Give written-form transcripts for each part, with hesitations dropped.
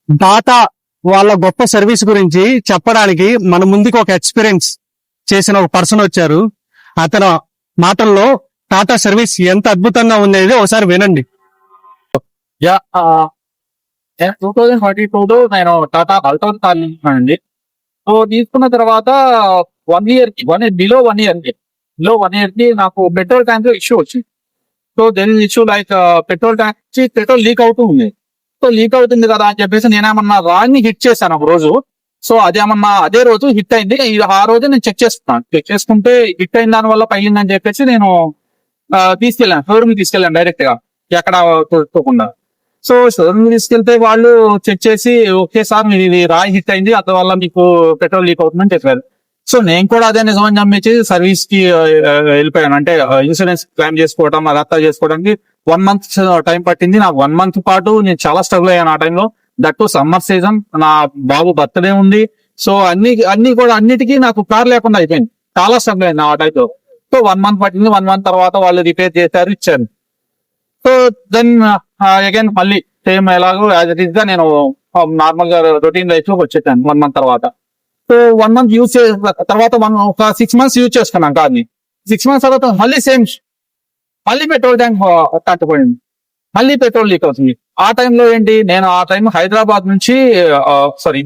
టాటా వాళ్ళ గొప్ప సర్వీస్ గురించి చెప్పడానికి మన ముందుకు ఒక ఎక్స్పీరియన్స్ చేసిన ఒక పర్సన్ వచ్చారు. అతను మాటల్లో టాటా సర్వీస్ ఎంత అద్భుతంగా ఉండేది ఒకసారి వినండి. యా 2022లో నేను టాటా అల్ట్రాన్ కార్ తీసుకున్నానండి. సో తీసుకున్న తర్వాత 1 year కి బిలో 1 year కి నాకు పెట్రోల్ ట్యాంక్ ఇష్యూ వచ్చింది. So then issue like petrol tank petrol leak అవుతూ ఉంది. సో లీక్ అవుతుంది కదా అని చెప్పేసి నేనేమన్నా రాయిని హిట్ చేశాను ఒక రోజు. సో అదేమన్నా అదే రోజు హిట్ అయింది. ఆ రోజు నేను చెక్ చేసుకుంటే హిట్ అయిన దాని వల్ల పగిలిందని చెప్పేసి నేను తీసుకెళ్ళాను, షోరూమ్ తీసుకెళ్ళాను డైరెక్ట్ గా, ఎక్కడ తోకుండా. సో షోరూమ్ తీసుకెళ్తే వాళ్ళు చెక్ చేసి ఓకే సార్ మీరు ఇది రాయి హిట్ అయింది, అందువల్ల మీకు పెట్రోల్ లీక్ అవుతుందని చెప్పారు. సో నేను కూడా అదే నిజమని నమ్మించి సర్వీస్ కి వెళ్ళిపోయాను. అంటే ఇన్సూరెన్స్ క్లెయిమ్ చేసుకోవడం అదంతా చేసుకోవడానికి 1 month టైం పట్టింది. నాకు 1 month పాటు నేను చాలా స్ట్రగుల్ అయ్యాను ఆ టైంలో. దట్ టు సమ్మర్ సీజన్, నా బాబు బర్త్డే ఉంది. సో అన్ని కూడా అన్నిటికీ నాకు కార్ లేకుండా అయిపోయింది. చాలా స్ట్రగుల్ అయింది ఆ టైంలో. సో 1 month పట్టింది. 1 month తర్వాత వాళ్ళు రిపేర్ చేశారు, ఇచ్చారు. సో దెన్ అగైన్ మళ్ళీ సేమ్ ఎలాగో యాజ్ ఇట్ ఈస్ గా నేను నార్మల్ గా రొటీన్ లైఫ్ లోకి వచ్చేసాను 1 month తర్వాత. సో 1 month యూజ్ చేసిన తర్వాత ఒక 6 months యూజ్ చేసుకున్నాను కార్ని. 6 months తర్వాత మళ్ళీ సేమ్, మళ్ళీ పెట్రోల్ ట్యాంక్ కట్టుపోయింది, మళ్ళీ పెట్రోల్ లీక్ అవుతుంది. ఆ టైంలో ఏంటి, నేను ఆ టైం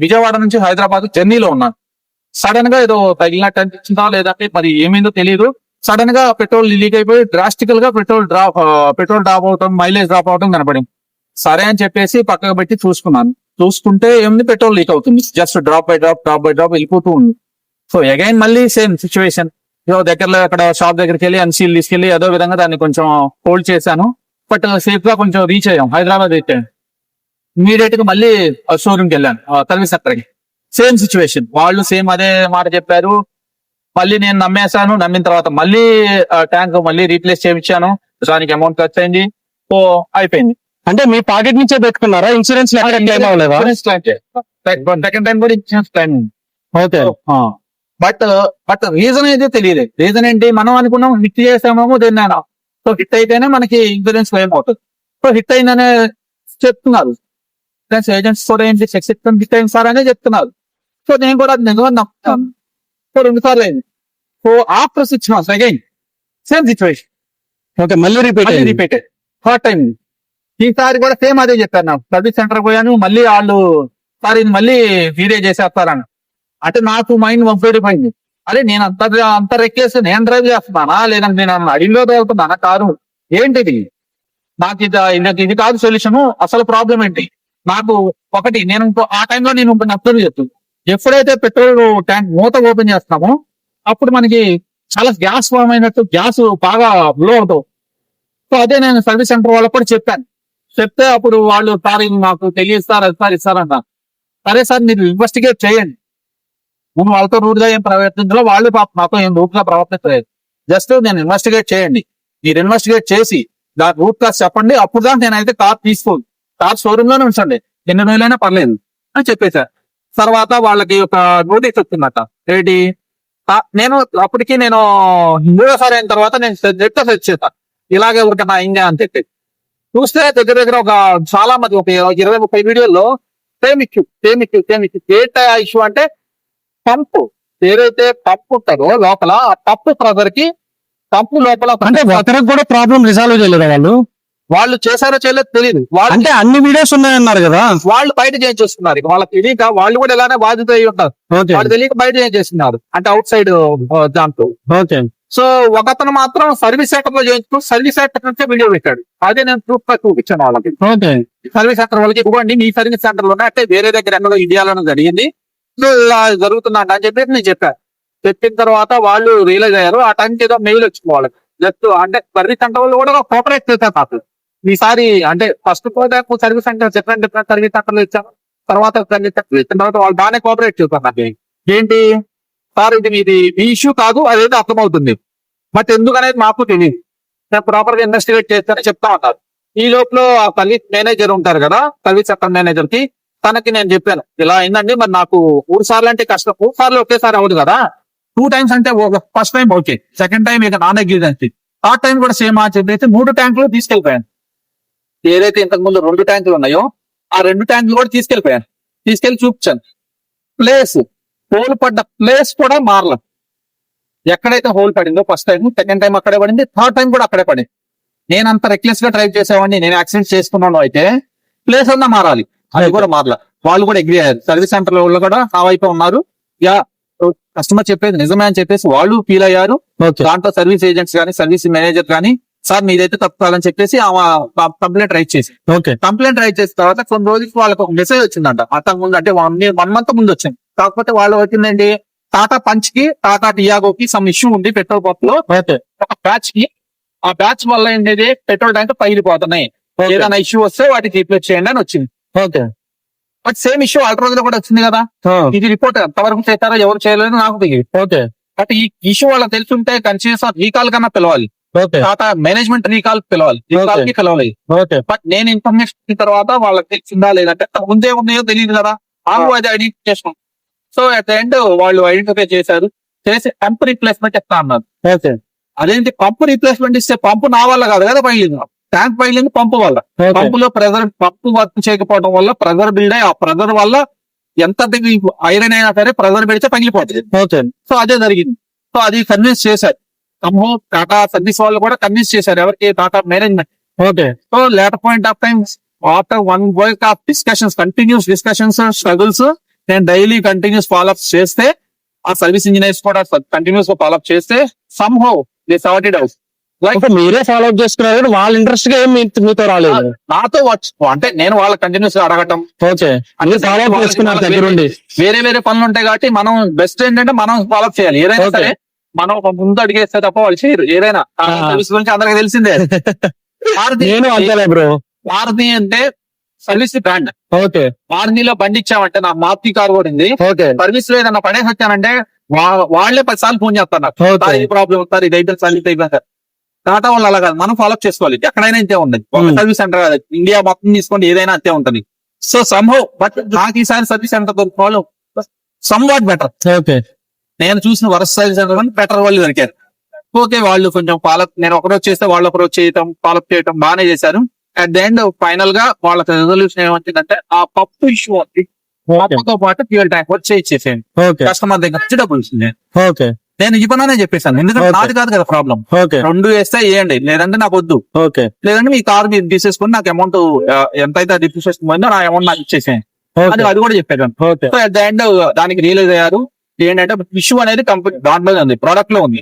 విజయవాడ నుంచి హైదరాబాద్ జర్నీలో ఉన్నాను. సడన్ గా ఏదో తగిలినట్టు అనిపించిందా లేదంటే మరి ఏమైందో తెలియదు, సడన్ గా పెట్రోల్ లీక్ అయిపోయి డ్రాస్టికల్ గా పెట్రోల్ డ్రాప్ అవటం, మైలేజ్ డ్రాప్ అవటం కనపడింది. సరే అని చెప్పేసి పక్కకు పెట్టి చూసుకుంటే ఏముంది, పెట్రోల్ లీక్ అవుతుంది. జస్ట్ డ్రాప్ బై డ్రాప్ వెళ్ళిపోతూ ఉంది. సో అగైన్ మళ్ళీ సేమ్ సిచ్యువేషన్. దగ్గరలో అక్కడ షాప్ దగ్గరికి వెళ్ళి అన్సీల్ తీసుకెళ్లి ఏదో విధంగా దాన్ని కొంచెం హోల్డ్ చేశాను. బట్ సేఫ్ గా కొంచెం రీచ్ అయ్యాం, హైదరాబాద్ రీచ్ అయ్యాం. ఇమీడియట్ గా మళ్ళీ షోరూమ్కి వెళ్ళాను, సర్వీస్ సెంటర్ కి. సేమ్ సిచ్యువేషన్, వాళ్ళు సేమ్ అదే మాట చెప్పారు. మళ్ళీ నేను నమ్మేశాను. నమ్మిన తర్వాత మళ్ళీ ట్యాంక్ మళ్ళీ రీప్లేస్ చేయించాను. దానికి అమౌంట్ ఖర్చు అయింది. సో అయిపోయింది. అంటే మీ పాకెట్ నుంచే పెట్టుకున్నారా? ఇన్సూరెన్స్ క్లెయిమ్ అవ్వలేదా? సెకండ్ టైం కూడా insurance claim. Okay. But reason అయితే తెలియదు. రీజన్ ఏంటి, మనం అనుకున్నాం హిట్ చేసామేమో తిన్నాను. సో హిట్ అయితేనే మనకి ఇన్సూరెన్స్ క్లెయిమ్ అవుతుంది. సో హిట్ అయిందనే చెప్తున్నారు ఏజెంట్స్ కూడా, ఏంటి హిట్ అయింది సార్ అనే చెప్తున్నారు. సో నేను కూడా నిజమని నమ్ముతాను. సో 2 సార్లు అయింది. So after 6 months again same situation. Okay, మళ్ళీ రిపీట్. థర్డ్ టైం ఈసారి కూడా సేమ్ అదే చెప్పారు. నాకు సర్వీస్ సెంటర్ పోయాను, మళ్ళీ వాళ్ళు సార్ ఇది మళ్ళీ వీడియో చేసేస్తారని. అంటే నాకు మైండ్ వంపేడిపోయింది. అరే నేను అంత రెక్కేసి నేను డ్రైవ్ చేస్తున్నానా లేదంటే నేను అడిగిలో వెళ్తున్నానా కారు, ఏంటిది? నాకు ఇది కాదు సొల్యూషన్. అసలు ప్రాబ్లం ఏంటి నాకు? ఒకటి, నేను ఆ టైంలో నేను అబ్జర్వ్ చేస్తాను, ఎప్పుడైతే పెట్రోల్ ట్యాంక్ మూత ఓపెన్ చేస్తామో అప్పుడు మనకి చాలా గ్యాస్ ఫామ్ అయినట్టు, గ్యాస్ బాగా బ్లో అవుతావు. సో అదే నేను సర్వీస్ సెంటర్ వాళ్ళకి కూడా చెప్పాను. చెప్తే అప్పుడు వాళ్ళు సార్ నాకు తెలియదు సార్, అది సార్ ఇస్తారంట. సరే సార్ మీరు ఇన్వెస్టిగేట్ చేయండి. నేను వాళ్ళతో రూట్ గా ఏం ప్రవర్తించలో, వాళ్ళు నాతో ఏం రూట్ గా ప్రవర్తించలేదు. జస్ట్ నేను ఇన్వెస్టిగేట్ చేయండి, మీరు ఇన్వెస్టిగేట్ చేసి దాని రూట్ కాస్ చెప్పండి, అప్పుడు దాకా నేనైతే కార్ తీసుకోను, కార్ షోరూమ్ లోనే ఉంచండి, ఎన్ని రోజులైనా పర్లేదు అని చెప్పేశారు. తర్వాత వాళ్ళకి ఒక నోటీస్ వచ్చిందట. ఏంటి, నేను అప్పటికి మూడోసారి అయిన తర్వాత నేను నెట్ సెర్చ్ చేస్తాను, ఇలాగే ఎవరికైనా అయిందా అని చెప్పి చూస్తే దగ్గర ఒక చాలా మంది ఒక 20-30 వీడియోల్లో సేమ్ ఇష్యూ. ఏంటి ఇష్యూ అంటే, పంపు ఏదైతే పంపు ఉంటుందో లోపల, ఆ పంపు ప్రెజర్ కి పంపు లోపల అంటే అతనికి కూడా ప్రాబ్లం రిజాల్వ్ చేయలేదు. వాళ్ళు చేశారో చేయలేదు తెలియదు. అంటే అన్ని వీడియోస్ ఉన్నాయన్నారు కదా, వాళ్ళు బయట చేయించేస్తున్నారు. వాళ్ళకి తెలియక వాళ్ళు కూడా ఇలానే బాధ్యత అయ్యి ఉంటారు. వాళ్ళు తెలియక బయట చేయించేస్తున్నారు, అంటే అవుట్ సైడ్ దాంట్లో. సో ఒకతను మాత్రం సర్వీస్ సెంటర్ లో చేయించుకో, సర్వీస్ సెంటర్ నుంచే వీడియో పెట్టాడు. అదే నేను ప్రూఫ్ గా చూపించాను వాళ్ళకి. సర్వీస్ సెంటర్ వాళ్ళకి ఇవ్వండి, మీ సర్వీస్ సెంటర్ లోనే, అంటే వేరే దగ్గర ఎన్నో ఇండియాలోనే జరిగింది, ఇలా జరుగుతుందంట అని చెప్పి నేను చెప్పాను. చెప్పిన తర్వాత వాళ్ళు రియలైజ్ అయ్యారు. ఆ టైంకి ఏదో మెయిల్ వచ్చింది వాళ్ళకి, జస్ట్ అంటే సర్వీస్ సెంటర్ వాళ్ళు కూడా కోఆపరేట్ చేశారు నాకు ఈసారి. అంటే first service centre different service సెంటర్లు ఇచ్చాను, తర్వాత ఇచ్చిన తర్వాత వాళ్ళు బాగానే కోఆపరేట్ చేశారు నాకు. ఏంటి సార్ ఇది మీది మీ ఇష్యూ కాదు, అదేదో అర్థమవుతుంది, బట్ ఎందుకనేది మాకు తెలియదు, నేను ప్రాపర్ గా ఇన్వెస్టిగేట్ చేస్తానని చెప్తా ఉన్నారు. ఈ లోపల ఆ సర్వీస్ మేనేజర్ ఉంటారు కదా, సర్వీస్ సెంటర్ మేనేజర్ కి, తనకి నేను చెప్పాను ఇలా అయిందండి, మరి నాకు 3 సార్లు అంటే కష్టం, 3 సార్లు ఒకేసారి అవ్వదు కదా, 2 times అంటే first time okay, second time ఇక నాన్ ఎగ్జిస్టెన్స్, థర్డ్ టైం కూడా సేమ్ అని చెప్పేసి 3 ట్యాంకులు తీసుకెళ్లిపోయాను. ఏదైతే ఇంతకు ముందు 2 ట్యాంకులు ఉన్నాయో ఆ 2 ట్యాంకులు కూడా తీసుకెళ్లి చూపించాను. హోల్ పడ్డ ప్లేస్ కూడా మారల. ఎక్కడైతే హోల్ పడిందో ఫస్ట్ టైం, సెకండ్ టైం అక్కడే పడింది, థర్డ్ టైం కూడా అక్కడే పడింది. నేను అంత రెక్లెస్ గా డ్రైవ్ చేసేవాడిని, నేను యాక్సిడెంట్ చేసుకున్నాను అయితే ప్లేస్ అన్నా మారాలి, అది కూడా మారల. వాళ్ళు కూడా అగ్రీ అయ్యారు, సర్వీస్ సెంటర్ లో కూడా నా వైపు ఉన్నారు. యా, కస్టమర్ చెప్పేది నిజమే అని చెప్పేసి వాళ్ళు ఫీల్ అయ్యారు. దాంట్లో సర్వీస్ ఏజెంట్స్ కానీ సర్వీస్ మేనేజర్ కానీ సార్ మీదైతే తప్పు కాదని చెప్పేసి కంప్లైంట్ రైట్ చేసి కంప్లైంట్ రైట్ చేసిన తర్వాత కొన్ని రోజులకి వాళ్ళకి ఒక మెసేజ్ వచ్చిందంట. అంతకు ముందు అంటే 1 month ముందు వచ్చింది. కాకపోతే వాళ్ళు వచ్చిందండి, టాటా పంచ్ కి టాటా టియాగోకి సమ్ ఇష్యూ ఉంది పెట్రోల్ పంప్ లో. ఒక బ్యాచ్ కి, ఆ బ్యాచ్ వల్ల ఏంటంటే పెట్రోల్ ట్యాంక్ పగిలిపోతున్నాయి, ఏదైనా ఇష్యూ వస్తే వాటికి రీప్లేస్ చేయండి అని వచ్చింది. బట్ సేమ్ ఇష్యూ అల్ట్రోజ్ లో కూడా వచ్చింది కదా. ఇది రిపోర్ట్ ఎంతవరకు చేస్తారో ఎవరు చేయలేదు నాకు తెలియదు. బట్ ఈ ఇష్యూ వాళ్ళకి తెలుసుంటే కన్సిడర్ రీకాల్ కన్నా పిలవాలి, టాటా మేనేజ్మెంట్ రీకాల్ పిలవాలి, రీకాల్ కి పిలవలేదు. బట్ నేను ఇన్ఫర్మేషన్ ఇచ్చిన తర్వాత వాళ్ళకి తెలిసిందా లేదంటే ముందే ఉన్నాయో తెలియదు కదా, అది ఐడెంటిఫై చేసాం. సో అట్ ద ఎండ్ వాళ్ళు ఐడెంటిఫై చేసి పంప్ రీప్లేస్మెంట్ చెప్తా అన్నారు. అదేంటి పంప్ రీప్లేస్మెంట్ ఇస్తే పంపు నా వల్ల కాదు కదా పగిలింది, ట్యాంక్ పగిలింది పంపు వల్ల. పంపులో ప్రెజర్, పంపు వర్క్ చేయకపోవడం వల్ల ప్రెజర్ బిల్డ్ అయ్యి, ఆ ప్రెజర్ వల్ల ఎంత ఐరన్ అయినా సరే ప్రెజర్ పెడితే పగిలిపోతుంది. సో అదే జరిగింది. సో అది కన్విన్స్ చేశారు, టాటా సర్వీస్ వాళ్ళు కూడా కన్విన్స్ చేశారు ఎవరికి, Tata management. So later point of time after 1 week of discussions, continuous discussions, struggles, నేను డైలీ కంటిన్యూస్ ఫాలోఅప్ చేస్తే, ఆ సర్వీస్ ఇంజనీర్స్ కూడా కంటిన్యూస్ గా ఫాలోఅప్ చేస్తే somehow they sorted out. Like మీరే ఫాలోఅప్ చేసుకున్నారు, వాళ్ళ ఇంట్రెస్ట్ గా ఏం మీతో రాలేదు. నాతో అంటే నేను వాళ్ళ కంటిన్యూస్ గా అడగటం, దగ్గరుండి వేరే పనులు ఉంటాయి కాబట్టి మనం బెస్ట్ ఏంటంటే మనం ఫాలోఅప్ చేయాలి. ఏదైనా సరే మనం ఒక ముందు అడిగేస్తే తప్ప వాళ్ళు చేయరు. ఏదైనా సర్వీస్ గురించి అందరికి తెలిసిందే. నేను అంతేలే బ్రో. మారుతి అంటే సర్వీస్ బ్రాండ్. మారుతిలో బండి ఇచ్చామంటే, నా మారుతి కార్ కూడా ఉంది, సర్వీస్ లో ఏదన్నా పడేసి వచ్చానంటే వాళ్లే 10 సార్లు ఫోన్ చేస్తారు నాకు, ప్రాబ్లం వస్తారు, ఇది అయితే సర్వీస్ అయిపోతారు. టాటా వాళ్ళు అలా కాదు, మనం ఫాలోఅప్ చేసుకోవాలి. ఎక్కడైనా అంతే ఉండదు, ఒక సర్వీస్ సెంటర్ కాదు, ఇండియా మొత్తం తీసుకోండి ఏదైనా అంతే ఉంటది. సో సమ్హౌ బట్ నాకు ఈసారి సర్వీస్ సెంటర్ దొరుకుకోవాలి సమ్ వాట్ బెటర్. నేను చూసిన వరస్ట్ సర్వీస్ సెంటర్ బెటర్ వాళ్ళు దొరికారు. ఓకే, వాళ్ళు కొంచెం ఫాలోఅప్, నేను ఒకరోజు చేస్తే వాళ్ళు ఒకరోజు చేయటం, ఫాలోఅప్ చేయటం బాగానే చేశారు. అట్ ద ఎండ్ ఫైనల్ గా వాళ్ళకి రెజల్యూషన్ ఏమంటుందంటే, ఆ పప్పు ఇష్యూ ఉంది, పప్పుతో పాటు ఫ్యూయల్ ట్యాంక్ వచ్చి ఇచ్చేసేయండి, కస్టమర్ దగ్గర నుంచి డబ్బులు ఇస్తుంది. నేను ఇవ్వననే చెప్పేశాను, ఎందుకంటే నాది కాదు కదా ప్రాబ్లం. 2 వేస్తే వేయండి, లేదంటే నాకు వద్దు, లేదంటే మీ కార్ మీరు తీసేసుకుని నాకు అమౌంట్ ఎంతైతే డిప్రిషియేషన్ పోయిందో ఆ అమౌంట్ నాకు ఇచ్చేసేయండి, అది కూడా చెప్పాను. సో అట్ ద ఎండ్ దానికి రియలైజ్ అయ్యారు ఏంటంటే ఇష్యూ అనేది కంపెనీ దాంట్లోనే ఉంది, ప్రోడక్ట్ లో ఉంది.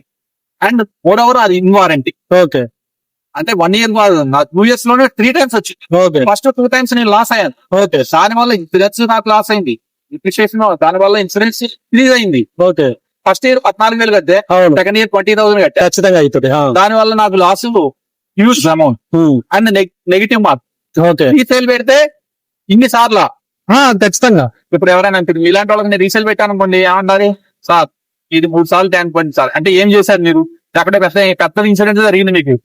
అండ్ మోర్ ఓవర్ అది ఇన్ వారంటీ. అంటే 1 year కాదు, 2 years లోనే 3 times వచ్చింది. ఫస్ట్ 2 times నేను లాస్ అయ్యాను, దాని వల్ల ఇన్సూరెన్స్ నాకు లాస్ అయింది, డిప్రిషియేషన్ దాని వల్ల ఇన్సూరెన్స్ రిలీజ్ అయింది. ఫస్ట్ ఇయర్ 14,000 కట్టే, సెకండ్ ఇయర్ 20,000 కట్టే, ఖచ్చితంగా అవుతుంది. దాని వల్ల నాకు loss huge amount and negative mark. Resale పెడితే ఇన్ని సార్లు ఖచ్చితంగా. ఇప్పుడు ఎవరైనా ఇలాంటి వాళ్ళకి నేను రీసేల్ పెట్టాను అనుకోండి, ఏమంటారు సార్ ఇది 3 సార్లు ట్యాంక్ పడింది సార్ అంటే, ఏం చేశారు మీరు, అక్కడే పెద్ద ఇన్సిడెంట్ జరిగింది మీకు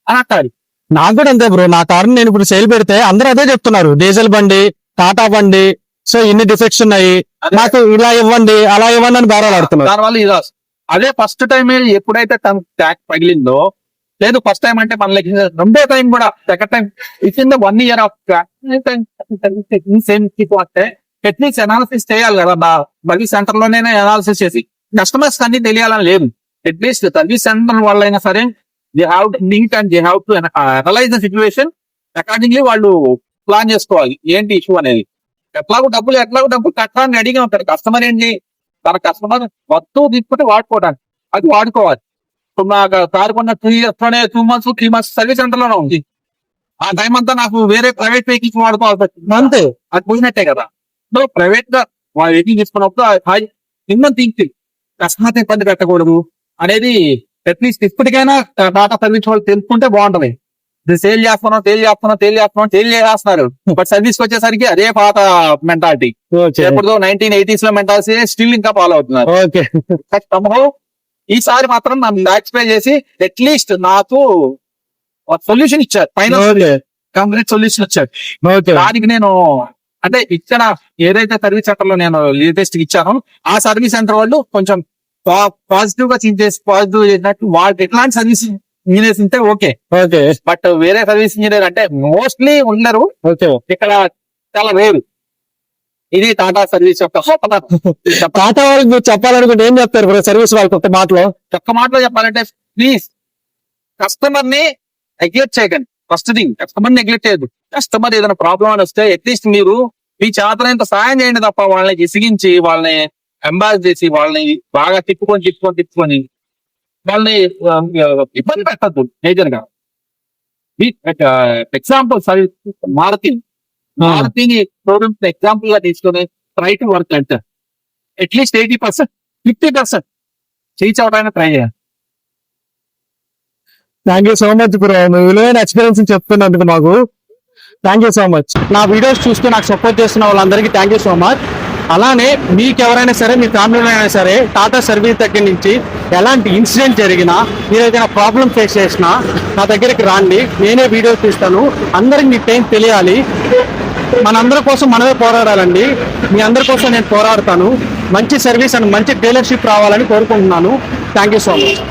అని అంటారు. నాకు కూడా అంతే బ్రో, నా కారు నేను ఇప్పుడు సేల్ పెడితే అందరూ అదే చెప్తున్నారు, డీజిల్ బండి, టాటా బండి, సో ఇన్ని డిఫెక్ట్స్ ఉన్నాయి, నాకు ఇలా ఇవ్వండి అలా ఇవ్వండి అని బేరాలు ఆడుతున్నారు. దానివల్ల ఇది అదే ఫస్ట్ టైం ఎప్పుడైతే ట్యాంక్ పగిలిందో, లేదు ఫస్ట్ టైం అంటే మన రెండో టైం కూడా, second time it's in the 1 year of techniques analysis చేయాలి కదా, సర్వీస్ సెంటర్ లోనే అనాలిసిస్ చేసి కస్టమర్స్ అన్ని తెలియాలని లేదు. అట్లీస్ట్ సర్వీస్ సెంటర్ వాళ్ళైనా సరే they have to link and they have to analyse the situation, accordingly వాళ్ళు ప్లాన్ చేసుకోవాలి ఏంటి ఇష్యూ అనేది. ఎట్లాగో డబ్బులు కట్టాలని రెడీగా ఉంటారు. కస్టమర్ ఏంటి, తన కస్టమర్ వస్తువు తీసుకుంటే వాడుకోవడానికి, అది వాడుకోవాలి. నాకు కారు కొన్న 2 months 3 months సర్వీస్ సెంటర్ లోనే ఉంది, ఆ టైం అంతా నాకు వేరే ప్రైవేట్ వెహికల్స్ వాడుకోవాలి అంతే, అది పోయినట్టే కదా. సో ప్రైవేట్ గా వెహికల్ తీసుకున్నప్పుడు మినిమం థింక్ కస్టమర్ ఇబ్బంది పెట్టకూడదు అనేది అట్లీస్ట్ ఇప్పటికైనా టాటా సర్వీస్ వాళ్ళు తెలుసుకుంటే బాగుంటది. సేల్ చేస్తున్నారు బట్ సర్వీస్ కి వచ్చేసరికి అదే పాత మెంటాలిటీ, ఎప్పుడో 1980s లో మెంటాలిటీ స్టిల్ ఇంకా ఫాలో అవుతున్నారు. ఈసారి మాత్రం నన్ను సాటిస్ఫై చేసి అట్లీస్ట్ నాకు సొల్యూషన్ ఇచ్చారు, ఫైనల్ కంప్లీట్ సొల్యూషన్ ఇచ్చారు. దానికి నేను అంటే ఇచ్చిన ఏదైతే సర్వీస్ సెంటర్ లో నేను లేటెస్ట్ ఇచ్చానో, ఆ సర్వీస్ సెంటర్ వాళ్ళు కొంచెం పాజిటివ్ గా పాజిటివ్ చేసినట్టు వాళ్ళకి ఎట్లాంటి సర్వీస్ ఇంజనీర్స్ ఉంటే ఓకే, బట్ వేరే సర్వీస్ ఇంజనీర్ అంటే మోస్ట్లీ ఉండరు. ఇక్కడ చాలా రేరు. ఇది టాటా సర్వీస్ యొక్క గొప్పతనం. టాటా వాళ్ళకి మీరు చెప్పాలనుకుంటే ఏం చెప్తారు బ్రో సర్వీస్ వాళ్ళకి ఒక మాటలో? ఒక్క మాటలో చెప్పాలంటే ప్లీజ్ కస్టమర్ ని నెగ్లెక్ట్ చేయకండి. ఫస్ట్ థింగ్ కస్టమర్ నెగ్లెక్ట్ చేయదు. కస్టమర్ ఏదైనా ప్రాబ్లం అని వస్తే అట్లీస్ట్ మీరు మీ చేతనంత సాయం చేయండి తప్ప వాళ్ళని విసిగించి వాళ్ళని ఎంబాస్ చేసి వాళ్ళని బాగా తిప్పుకొని వాళ్ళని ఇబ్బంది పెట్టద్దు. మేజర్ గా ఎగ్జాంపుల్ మారుతిని షోరూమ్ ఎగ్జాంపుల్ గా తీసుకొని ట్రై టు వర్క్ అంటే అట్లీస్ట్ 80%, 50% రీచ్ అవడానికి ట్రై చేయాలి. Thank you so much bro, మీ విలువైన ఎక్స్పీరియన్స్ చెప్తున్నందుకు మాకు థ్యాంక్ యూ సో మచ్. నా వీడియోస్ చూస్తూ నాకు సపోర్ట్ చేస్తున్న వాళ్ళందరికీ థ్యాంక్ యూ సో మచ్. అలానే మీకు ఎవరైనా సరే మీ ఫ్యామిలీలో అయినా సరే టాటా సర్వీస్ దగ్గర నుంచి ఎలాంటి ఇన్సిడెంట్ జరిగినా మీరు ఏదైనా ప్రాబ్లం ఫేస్ చేసినా నా దగ్గరికి రండి, నేనే వీడియో తీస్తాను. అందరికి మీ టైం తెలియాలి. మనందరి కోసం మనమే పోరాడాలండి. మీ అందరి కోసం నేను పోరాడతాను. మంచి సర్వీస్ అండ్ మంచి డీలర్షిప్ రావాలని కోరుకుంటున్నాను. Thank you so much.